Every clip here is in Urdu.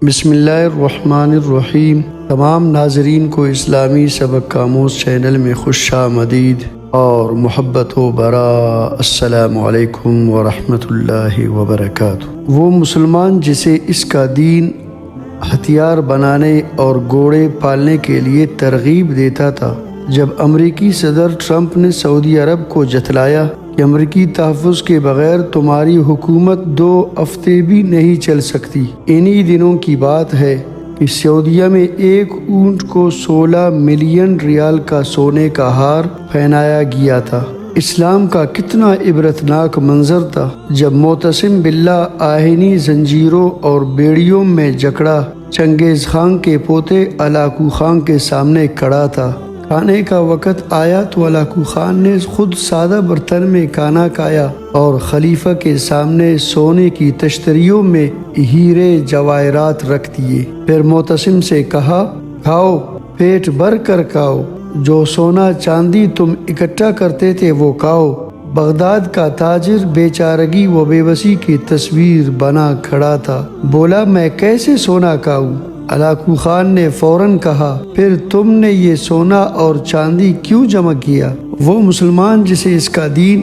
بسم اللہ الرحمن الرحیم۔ تمام ناظرین کو اسلامی سبق کاموس چینل میں خوش آمدید اور محبت و برا۔ السلام علیکم ورحمۃ اللہ وبرکاتہ۔ وہ مسلمان جسے اس کا دین ہتھیار بنانے اور گھوڑے پالنے کے لیے ترغیب دیتا تھا، جب امریکی صدر ٹرمپ نے سعودی عرب کو جتلایا کہ امریکی تحفظ کے بغیر تمہاری حکومت 2 ہفتے بھی نہیں چل سکتی۔ انہی دنوں کی بات ہے کہ سعودیہ میں ایک اونٹ کو 16 ملین ریال کا سونے کا ہار پہنایا گیا تھا۔ اسلام کا کتنا عبرتناک منظر تھا جب معتصم باللہ آہنی زنجیروں اور بیڑیوں میں جکڑا چنگیز خان کے پوتے علاقو خان کے سامنے کھڑا تھا۔ کھانے کا وقت آیا تو علاقو خان نے خود سادہ برتن میں کھانا کھایا اور خلیفہ کے سامنے سونے کی تشتریوں میں ہیرے جواہرات رکھ دیے۔ پھر معتصم سے کہا، کھاؤ، پیٹ بھر کر کھاؤ، جو سونا چاندی تم اکٹھا کرتے تھے وہ کھاؤ۔ بغداد کا تاجر بے چارگی و بے بسی کی تصویر بنا کھڑا تھا، بولا میں کیسے سونا کھاؤں؟ علاقو خان نے فوراً کہا، پھر تم نے یہ سونا اور چاندی کیوں جمع کیا؟ وہ مسلمان جسے اس کا دین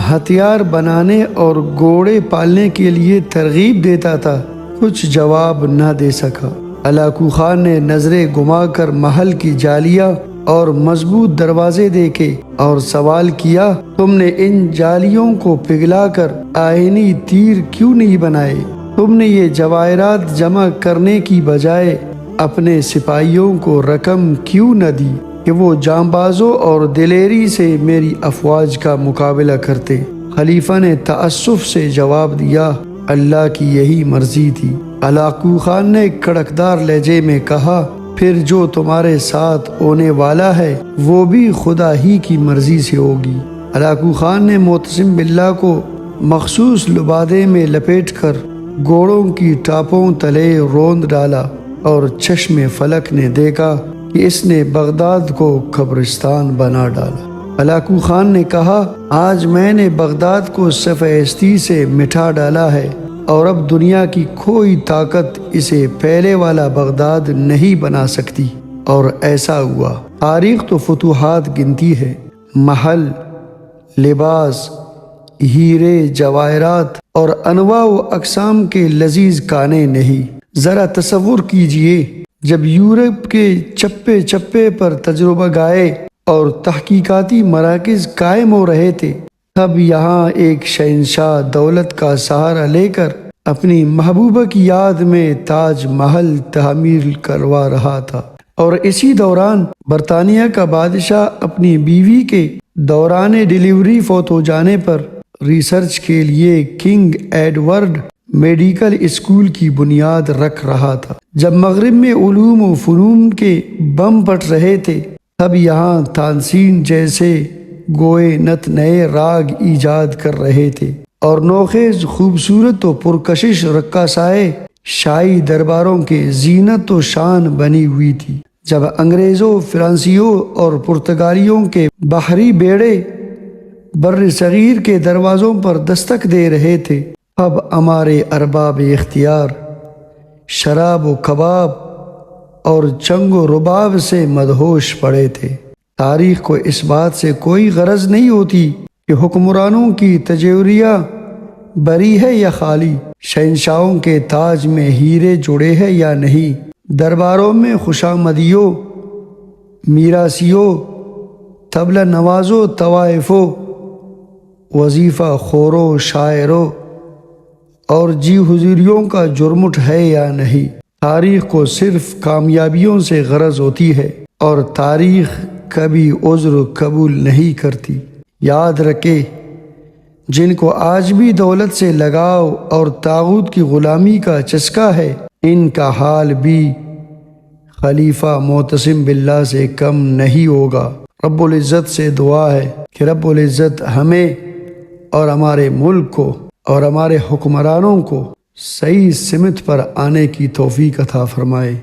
ہتھیار بنانے اور گھوڑے پالنے کے لیے ترغیب دیتا تھا، کچھ جواب نہ دے سکا۔ علاقو خان نے نظریں گھما کر محل کی جالیاں اور مضبوط دروازے دیکھے اور سوال کیا، تم نے ان جالیوں کو پگھلا کر آہنی تیر کیوں نہیں بنائے؟ تم نے یہ جواہرات جمع کرنے کی بجائے اپنے سپاہیوں کو رقم کیوں نہ دی کہ وہ جانبازوں اور دلیری سے میری افواج کا مقابلہ کرتے؟ خلیفہ نے تعسف سے جواب دیا، اللہ کی یہی مرضی تھی۔ علاقو خان نے کڑکدار لہجے میں کہا، پھر جو تمہارے ساتھ ہونے والا ہے وہ بھی خدا ہی کی مرضی سے ہوگی۔ علاقو خان نے معتصم باللہ کو مخصوص لبادے میں لپیٹ کر گھوڑوں کی ٹاپوں تلے روند ڈالا اور چشم فلک نے دیکھا کہ اس نے بغداد کو قبرستان بنا ڈالا۔ علاقو خان نے کہا، آج میں نے بغداد کو صفحہ ہستی سے مٹا ڈالا ہے اور اب دنیا کی کوئی طاقت اسے پہلے والا بغداد نہیں بنا سکتی۔ اور ایسا ہوا۔ تاریخ تو فتوحات گنتی ہے، محل، لباس، ہیرے جواہرات اور انواع و اقسام کے لذیذ کھانے نہیں۔ ذرا تصور کیجئے، جب یورپ کے چپے چپے پر تجربہ گاہیں اور تحقیقاتی مراکز قائم ہو رہے تھے، تب یہاں ایک شہنشاہ دولت کا سہارا لے کر اپنی محبوبہ کی یاد میں تاج محل تعمیر کروا رہا تھا، اور اسی دوران برطانیہ کا بادشاہ اپنی بیوی کے دوران ڈیلیوری فوت ہو جانے پر ریسرچ کے لیے کنگ ایڈورڈ میڈیکل اسکول کی بنیاد رکھ رہا تھا۔ جب مغرب میں علوم و فنون کے بم پھٹ رہے تھے، تب یہاں تانسین جیسے گوئے نت نئے راگ ایجاد کر رہے تھے، اور نوخیز خوبصورت و پرکشش رقاصائیں شاہی درباروں کے زینت و شان بنی ہوئی تھی۔ جب انگریزوں، فرانسیوں اور پرتگالیوں کے بحری بیڑے بر صغیر کے دروازوں پر دستک دے رہے تھے، اب ہمارے ارباب اختیار شراب و کباب اور چنگ و رباب سے مدہوش پڑے تھے۔ تاریخ کو اس بات سے کوئی غرض نہیں ہوتی کہ حکمرانوں کی تجوریہ بری ہے یا خالی، شہنشاہوں کے تاج میں ہیرے جڑے ہیں یا نہیں، درباروں میں خوشامدیوں، میراثیوں، طبلہ نوازوں، طوائفوں، وظیفہ خوروں، شاعروں اور جی حضوریوں کا جرمٹ ہے یا نہیں۔ تاریخ کو صرف کامیابیوں سے غرض ہوتی ہے، اور تاریخ کبھی عذر قبول نہیں کرتی۔ یاد رکھے، جن کو آج بھی دولت سے لگاؤ اور طاغوت کی غلامی کا چسکا ہے، ان کا حال بھی خلیفہ معتصم باللہ سے کم نہیں ہوگا۔ رب العزت سے دعا ہے کہ رب العزت ہمیں اور ہمارے ملک کو اور ہمارے حکمرانوں کو صحیح سمت پر آنے کی توفیق عطا فرمائے۔